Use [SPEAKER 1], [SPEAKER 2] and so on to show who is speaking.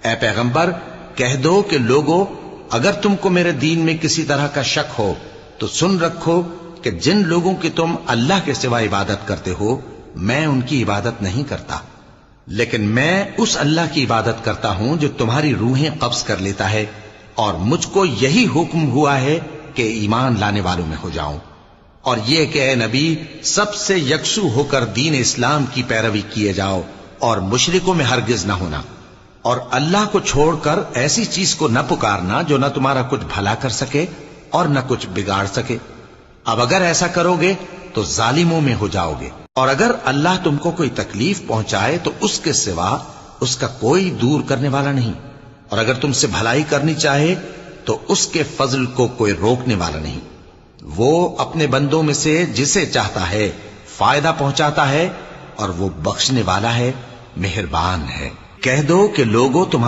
[SPEAKER 1] اے پیغمبر کہہ دو کہ لوگو اگر تم کو میرے دین میں کسی طرح کا شک ہو تو سن رکھو کہ جن لوگوں کی تم اللہ کے سوا عبادت کرتے ہو میں ان کی عبادت نہیں کرتا، لیکن میں اس اللہ کی عبادت کرتا ہوں جو تمہاری روحیں قبض کر لیتا ہے، اور مجھ کو یہی حکم ہوا ہے کہ ایمان لانے والوں میں ہو جاؤں، اور یہ کہ اے نبی سب سے یکسو ہو کر دین اسلام کی پیروی کیے جاؤ اور مشرکوں میں ہرگز نہ ہونا، اور اللہ کو چھوڑ کر ایسی چیز کو نہ پکارنا جو نہ تمہارا کچھ بھلا کر سکے اور نہ کچھ بگاڑ سکے۔ اب اگر ایسا کرو گے تو ظالموں میں ہو جاؤ گے، اور اگر اللہ تم کو کوئی تکلیف پہنچائے تو اس کے سوا اس کا کوئی دور کرنے والا نہیں، اور اگر تم سے بھلائی کرنی چاہے تو اس کے فضل کو کوئی روکنے والا نہیں۔ وہ اپنے بندوں میں سے جسے چاہتا ہے فائدہ پہنچاتا ہے، اور وہ بخشنے والا ہے، مہربان ہے۔ کہہ دو کہ لوگوں تمہارے